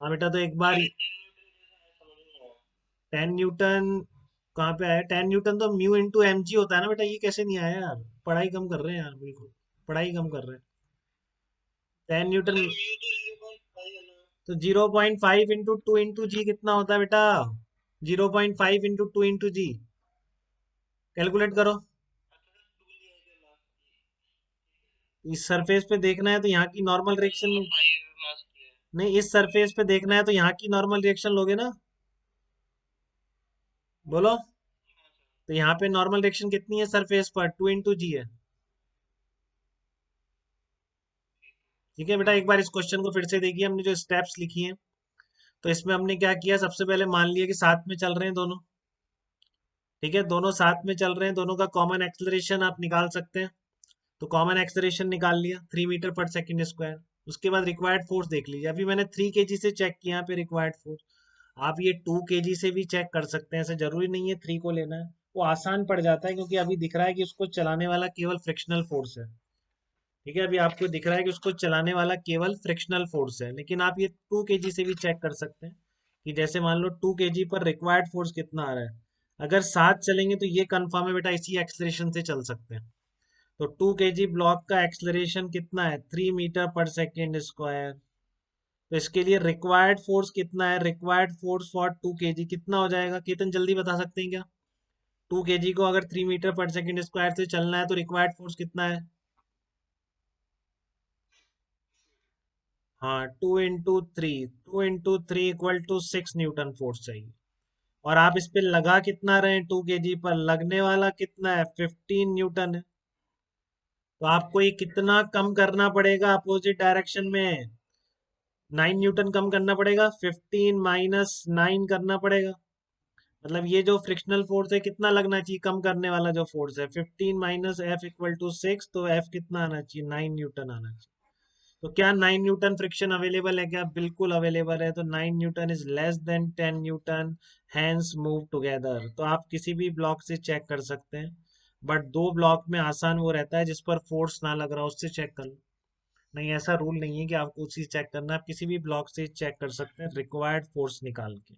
हाँ बेटा, तो एक बार 10 न्यूटन कहाँ पे आया? 10 न्यूटन तो म्यू इंटू एम जी होता है ना बेटा, ये कैसे नहीं आया यार? पढ़ाई कम कर रहे हैं यार, बिल्कुल पढ़ाई कम कर रहे हैं। 10 न्यूटन तो 0.5 इंटू टू इंटू जी कितना होता है बेटा? 0.5 इंटू टू इंटू जी, कैलकुलेट करो। इस सरफेस पे देखना है तो यहाँ की नॉर्मल रिएक्शन, नहीं इस सरफेस पे देखना है तो यहाँ की नॉर्मल रिएक्शन लोगे ना? बोलो। तो यहाँ पे नॉर्मल रिएक्शन कितनी है सरफेस पर? 2 इंटू जी है। ठीक है बेटा, एक बार इस क्वेश्चन को फिर से देखिए, हमने जो स्टेप्स लिखी हैं। तो इसमें हमने क्या किया, सबसे पहले मान लिया कि साथ में चल रहे हैं दोनों। ठीक है, दोनों साथ में चल रहे हैं, दोनों का कॉमन एक्सेलरेशन आप निकाल सकते हैं। तो कॉमन एक्सेलरेशन निकाल लिया, 3 मीटर पर सेकेंड स्क्वायर। उसके बाद रिक्वायर्ड फोर्स देख लीजिए, अभी मैंने 3 kg से चेक किया यहाँ पे रिक्वायर्ड फोर्स। आप ये 2 kg से भी चेक कर सकते हैं, ऐसे जरूरी नहीं है 3 को लेना है। वो आसान पड़ जाता है क्योंकि अभी दिख रहा है कि उसको चलाने वाला केवल फ्रिक्शनल फोर्स है। ठीक है, अभी आपको दिख रहा है कि उसको चलाने वाला केवल फ्रिक्शनल फोर्स है, लेकिन आप ये 2 kg से भी चेक कर सकते हैं कि जैसे मान लो 2 kg पर रिक्वायर्ड फोर्स कितना आ रहा है। अगर साथ चलेंगे तो ये कंफर्म है बेटा, इसी एक्सलेशन से चल सकते हैं। तो 2 kg ब्लॉक का एक्सलरेशन कितना है? 3 मीटर पर सेकेंड स्क्वायर। तो इसके लिए रिक्वायर्ड फोर्स कितना है? रिक्वायर्ड फोर्स फॉर 2 kg कितना हो जाएगा? केतन जल्दी बता सकते हैं क्या? 2 kg को अगर 3 मीटर पर सेकेंड स्क्वायर से चलना है तो रिक्वायर्ड फोर्स कितना है? हाँ, 2 into 3, 2 into 3 equal to 6 newton force चाहिए। और आप इस पे लगा कितना रहे हैं? 2 kg पर लगने वाला कितना है? 15 न्यूटन है। तो आपको ये कितना कम करना पड़ेगा अपोजिट डायरेक्शन में? 9 न्यूटन कम करना पड़ेगा, 15 - 9 करना पड़ेगा। मतलब ये जो फ्रिक्शनल फोर्स है कितना लगना चाहिए कम करने वाला जो फोर्स है? 15 - F = 6, तो F कितना आना चाहिए? 9 न्यूटन आना चाहिए। तो क्या 9 न्यूटन फ्रिक्शन अवेलेबल है क्या? बिल्कुल अवेलेबल है। तो 9 newton is less than 10 newton, hence move together. तो आप किसी भी ब्लॉक से चेक कर सकते हैं, बट दो ब्लॉक में आसान वो रहता है जिस पर फोर्स ना लग रहा उससे चेक कर लो। नहीं, ऐसा रूल नहीं है कि आपको उसी चेक करना है, आप किसी भी ब्लॉक से चेक कर सकते हैं रिक्वायर्ड फोर्स निकाल के।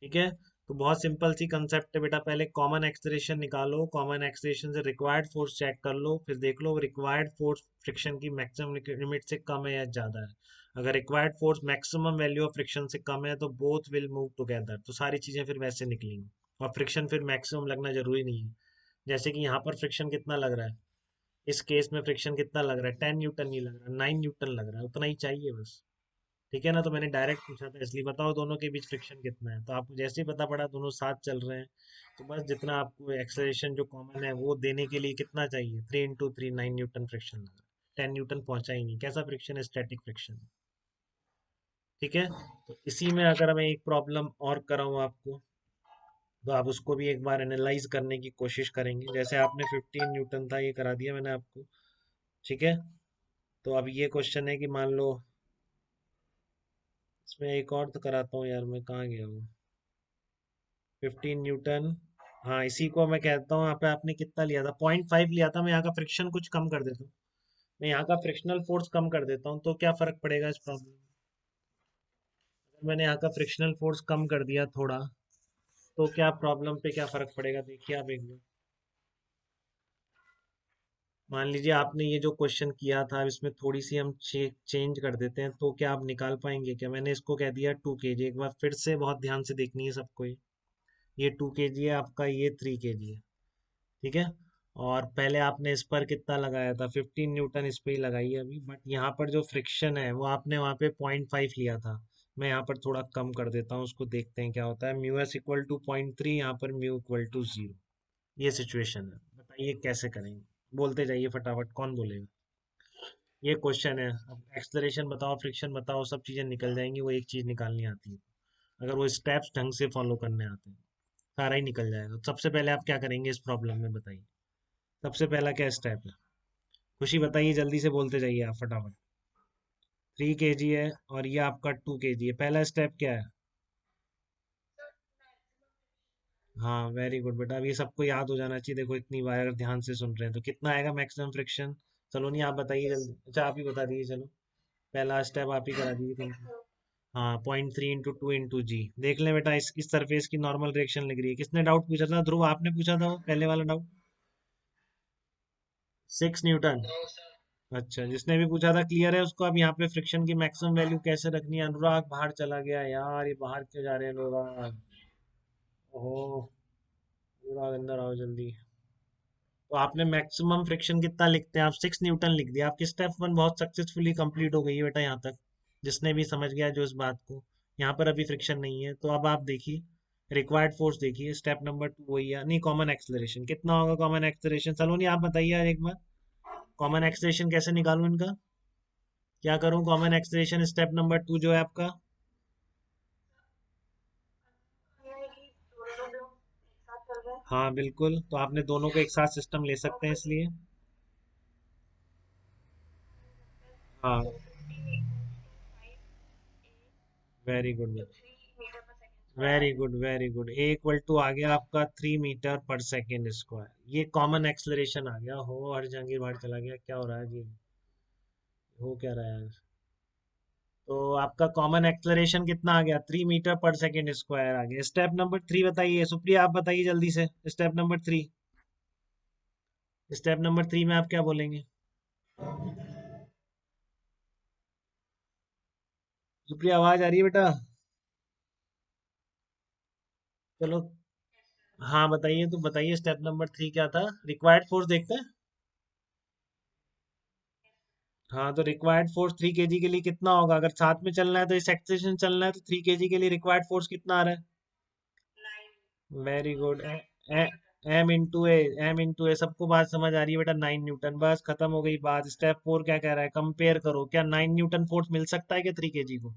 ठीक है, तो बहुत सिंपल सी कंसेप्ट है बेटा, पहले कॉमन एक्सलेशन निकालो, कॉमन एक्सलेशन से रिक्वायर्ड फोर्स चेक कर लो, फिर देख लो रिक्वायर्ड फोर्स फ्रिक्शन की मैक्सिमम लिमिट से कम है या ज़्यादा है। अगर required force maximum value of friction से कम है तो बोथ विल मूव टुगेदर, तो सारी चीज़ें फिर वैसे निकलेंगी। और फ्रिक्शन फिर मैक्सिमम लगना जरूरी नहीं है। जैसे कि यहाँ पर फ्रिक्शन कितना लग रहा है, इस केस में फ्रिक्शन कितना लग रहा है? 10 न्यूटन नहीं लग रहा, 9 न्यूटन लग रहा है, उतना ही चाहिए बस। ठीक है ना, तो मैंने डायरेक्ट पूछा था इसलिए, बताओ दोनों के बीच फ्रिक्शन कितना है, तो आपको जैसे ही पता पड़ा दोनों साथ चल रहे हैं, तो बस जितना आपको एक्सेलरेशन जो कॉमन है वो देने के लिए कितना चाहिए? 3 × 3 9 न्यूटन फ्रिक्शन लगा। 10 न्यूटन पहुंचा ही नहीं, कैसा फ्रिक्शन है? Static friction. ठीक है, तो इसी में अगर मैं एक प्रॉब्लम और कराऊँ आपको, तो आप उसको भी एक बार एनालाइज करने की कोशिश करेंगे। जैसे आपने 15 न्यूटन था, ये करा दिया मैंने आपको। ठीक है, तो अब ये क्वेश्चन है कि मान लो, इसमें एक और तो कराता हूँ यार, मैं कहाँ गया हूँ? 15 न्यूटन, हाँ इसी को मैं कहता हूँ। यहाँ पे आपने कितना लिया था? 0.5 लिया था। मैं यहाँ का फ्रिक्शन कुछ कम कर देता हूँ, मैं यहाँ का फ्रिक्शनल फोर्स कम कर देता हूँ, तो क्या फर्क पड़ेगा इस प्रॉब्लम में? अगर मैंने यहाँ का फ्रिक्शनल फोर्स कम कर दिया थोड़ा, तो क्या प्रॉब्लम पे क्या फर्क पड़ेगा? देखिए आप एक बार। मान लीजिए आपने ये जो क्वेश्चन किया था, अब इसमें थोड़ी सी हम चेंज कर देते हैं, तो क्या आप निकाल पाएंगे क्या? मैंने इसको कह दिया 2 kg, एक बार फिर से बहुत ध्यान से देखनी है सबको। ये 2 kg है आपका, ये 3 kg है। ठीक है, और पहले आपने इस पर कितना लगाया था? 15 न्यूटन इस पे ही लगाई है अभी, बट यहाँ पर जो फ्रिक्शन है वो आपने वहाँ पे 0.5 लिया था। मैं यहाँ पर थोड़ा कम कर देता हूँ उसको, देखते हैं क्या होता है। μs = 0.3, यहाँ पर μ = 0। ये सिचुएशन है, बताइए कैसे करेंगे? बोलते जाइए फटाफट, कौन बोलेगा? ये क्वेश्चन है, अब एक्सलरेशन बताओ, फ्रिक्शन बताओ, सब चीज़ें निकल जाएंगी, वो एक चीज़ निकालनी आती है। अगर वो स्टेप्स ढंग से फॉलो करने आते हैं, सारा ही निकल जाएगा। सबसे पहले आप क्या करेंगे इस प्रॉब्लम में, बताइए? सबसे पहला क्या स्टेप है? खुशी बताइए, जल्दी से बोलते जाइए आप फटाफट। 3 kg है और ये आपका 2 kg है, पहला स्टेप क्या है? हाँ वेरी गुड बेटा, अब ये सबको याद हो जाना चाहिए। देखो इतनी बार अगर ध्यान से सुन रहे हैं तो कितना आएगा मैक्सिमम फ्रिक्शन? चलो नहीं, आप बताइए जल्दी। अच्छा आप ही बता दीजिए, चलो पहला स्टेप आप ही करा दीजिए तुमको। हाँ 0.3 इंटू 2 इंटू जी। देख लें बेटा, इस सरफेस की नॉर्मल रिएक्शन लग रही है। किसने डाउट पूछा था? ध्रुव आपने पूछा था वो पहले वाला डाउट। 6 न्यूटन। अच्छा, जिसने भी पूछा था क्लियर है उसको। अब यहाँ पे फ्रिक्शन की मैक्सिमम वैल्यू कैसे रखनी है? अनुराग बाहर चला गया यार, ये बाहर क्यों जा रहे हैं अनुराग? ओहो, अनुराग अंदर आओ जल्दी। तो आपने मैक्सिमम फ्रिक्शन कितना लिखते हैं आप? 6 न्यूटन लिख दिया। आपकी स्टेप 1 बहुत सक्सेसफुली कंप्लीट हो गई है बेटा यहाँ तक। जिसने भी समझ गया जो इस बात को, यहाँ पर अभी फ्रिक्शन नहीं है। तो अब आप देखिए रिक्वायर्ड फोर्स देखिए, स्टेप नंबर 2 वही है। नहीं, कॉमन एक्सलरेशन कितना होगा? कॉमन एक्सलरेशन सलोनी आप बताइए यार एक बार, कॉमन एक्सलरेशन कैसे निकालूं इनका? क्या करूं कॉमन एक्सलरेशन स्टेप नंबर 2 जो है आपका? हाँ बिल्कुल, तो आपने दोनों को एक साथ सिस्टम ले सकते हैं इसलिए। हाँ, very good, very good, very good. A equal to आ गया आपका 3 मीटर पर सेकेंड स्क्वायर। ये कॉमन एक्सलरेशन आ गया। हो हर जहांगीर बाहर चला गया, क्या हो रहा है जी? हो क्या रहा है? तो आपका कॉमन एक्सलरेशन कितना आ गया? 3 मीटर पर सेकेंड स्क्वायर आ गया। स्टेप नंबर 3 बताइए, सुप्रिया आप बताइए जल्दी से। स्टेप नंबर 3, स्टेप नंबर 3 में आप क्या बोलेंगे? सुप्रिया आवाज आ रही है बेटा? चलो, हाँ बताइए, तो बताइए स्टेप नंबर 3 क्या था? रिक्वायर्ड फोर्स देखते हैं। हाँ, तो रिक्वायर्ड फोर्स 3 kg के लिए कितना होगा? अगर साथ में चलना है तो इस एक्सेशन चलना है, तो 3 kg के लिए रिक्वायर्ड फोर्स कितना आ रहा है? Very good. एम इंटू ए, एम इंटू ए, सबको बात समझ आ रही है बेटा? 9 न्यूटन, बस खत्म हो गई बात। स्टेप 4 क्या कह रहा है? कंपेयर करो, क्या 9 न्यूटन फोर्स मिल सकता है क्या 3 kg को?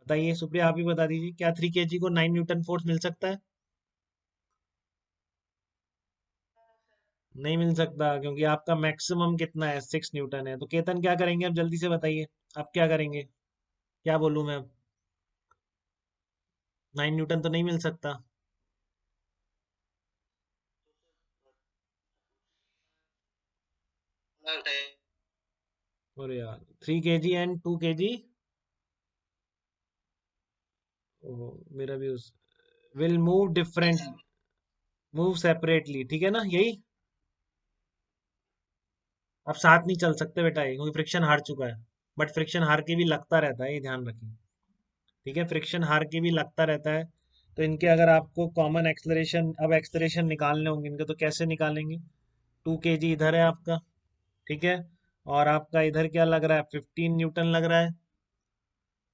बताइए सुप्रिया, आप ही बता दीजिए, क्या 3 kg को 9 न्यूटन फोर्स मिल सकता है? नहीं मिल सकता, क्योंकि आपका मैक्सिमम कितना है? 6 न्यूटन है। तो केतन क्या करेंगे अब? जल्दी से बताइए, आप क्या करेंगे? क्या बोलूं मैं अब? 9 न्यूटन तो नहीं मिल सकता। अरे यार, 3 kg एंड 2 kg। मेरा भी उस will move different, move separately, ठीक है ना यही? अब साथ नहीं चल सकते बेटा ये, क्योंकि फ्रिक्शन हार चुका है। बट फ्रिक्शन हार के भी लगता रहता है, ये ध्यान रखिए। ठीक है, फ्रिक्शन हार के भी लगता रहता है। तो इनके अगर आपको कॉमन एक्सलरेशन, अब एक्सलरेशन निकालने होंगे इनके, तो कैसे निकालेंगे? 2 kg इधर है आपका, ठीक है, और आपका इधर क्या लग रहा है? 15 न्यूटन लग रहा है।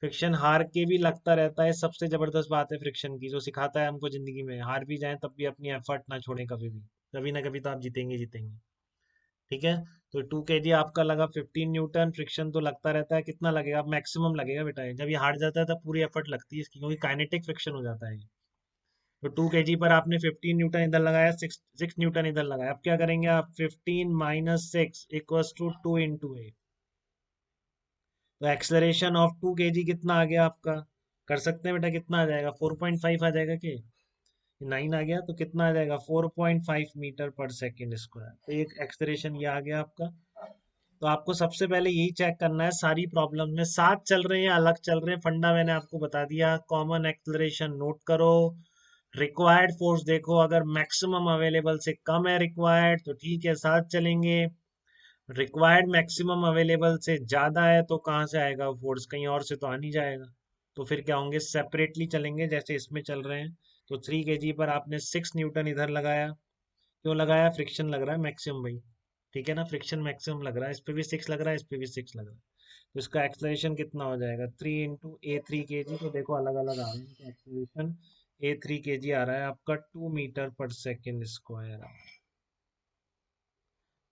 फ्रिक्शन हार के भी लगता रहता है, सबसे जबरदस्त बात है फ्रिक्शन की, जो सिखाता है हमको जिंदगी में, हार भी जाए तब भी अपनी एफर्ट ना छोड़ें कभी भी। कभी ना कभी तो आप जीतेंगे जीतेंगे। ठीक है, तो 2 kg आपका लगा 15 न्यूटन। फ्रिक्शन तो लगता रहता है, कितना लगेगा? अब मैक्सिमम लगेगा बेटा ये। जब ये हार जाता है तब पूरी एफर्ट लगती है इसकी, क्योंकि काइनेटिक फ्रिक्शन हो जाता है ये। तो 2 kg पर आपने 15 न्यूटन इधर लगाया, सिक्स सिक्स न्यूटन इधर लगाया। अब क्या करेंगे आप? 15 - 6 = 2 इंटू ए। तो एक्सलरेशन ऑफ 2 kg कितना आ गया आपका? कर सकते हैं बेटा, कितना आ जाएगा? 4.5 आ जाएगा कि 9 आ गया? तो कितना आ जाएगा? 4.5 मीटर पर सेकेंड स्क्वायर। तो एक एक्सलरेशन ये आ गया आपका। तो आपको सबसे पहले यही चेक करना है, सारी प्रॉब्लम में साथ चल रहे हैं या अलग चल रहे हैं। फंडा मैंने आपको बता दिया। कॉमन एक्सलरेशन नोट करो, रिक्वायर्ड फोर्स देखो, अगर मैक्सिमम अवेलेबल से कम है रिक्वायर्ड तो ठीक है साथ चलेंगे, रिक्वायर्ड मैक्सिमम अवेलेबल से ज्यादा है तो कहाँ से आएगा फोर्स? कहीं और से तो आ नहीं जाएगा। तो फिर क्या होंगे? सेपरेटली चलेंगे जैसे इसमें चल रहे हैं। तो 3 kg पर आपने 6 न्यूटन इधर लगाया। क्यों लगाया? फ्रिक्शन लग रहा है मैक्सिमम भाई। ठीक है ना, फ्रिक्शन मैक्सिमम लग रहा है। इस पे भी 6 लग रहा है, इस पे भी 6 लग रहा है। तो इसका एक्सलेशन कितना हो जाएगा? 3 इंटू ए 3 kg। तो देखो अलग अलग आ रहे हैं एक्सलेशन। A 3 kg आ रहा है आपका 2 मीटर पर सेकेंड स्क्वायर।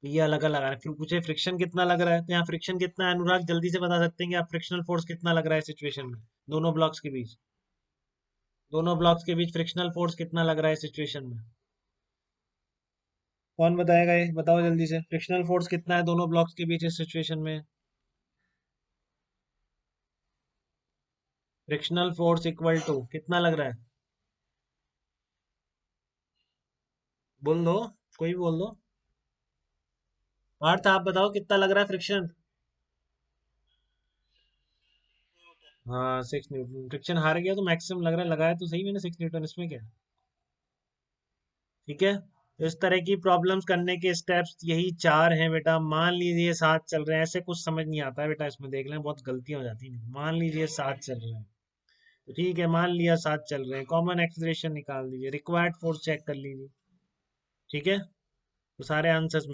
तो ये अलग अलग आ रहा है। फिर पूछे फ्रिक्शन कितना लग रहा है, तो यहाँ फ्रिक्शन कितना है अनुराग? जल्दी से बता सकते हैं कि आप फ्रिक्शनल फोर्स कितना लग रहा है सिचुएशन में? दोनों ब्लॉक्स के बीच, दोनों ब्लॉक्स के बीच फ्रिक्शनल फोर्स कितना लग रहा है सिचुएशन में? कौन बताएगा? ये बताओ जल्दी से, फ्रिक्शनल फोर्स कितना है दोनों ब्लॉक्स के बीच इस सिचुएशन में? फ्रिक्शनल फोर्स इक्वल टू कितना लग रहा है? बोल दो, कोई भी बोल दो। पार्थ आप बताओ कितना लग रहा है फ्रिक्शन? हाँ 6 न्यूटन, फ्रिक्शन हार गया तो मैक्सिमम लग रहा है, लगाया तो सही मैंने 6 न्यूटन, इसमें क्या है। ठीक है, इस तरह की प्रॉब्लम्स करने के स्टेप्स यही 4 हैं बेटा। मान लीजिए 7 चल रहे हैं, ऐसे कुछ समझ नहीं आता है बेटा, इसमें देख लें बहुत गलतियां हो जाती हैं। मान लीजिए 7 चल रहे हैं, तो ठीक है, मान लिया 7 चल रहे हैं, कॉमन एक्सीलरेशन निकाल दीजिए, रिक्वायर्ड फोर्स चेक कर लीजिए। ठीक है, तो सारे आंसर्स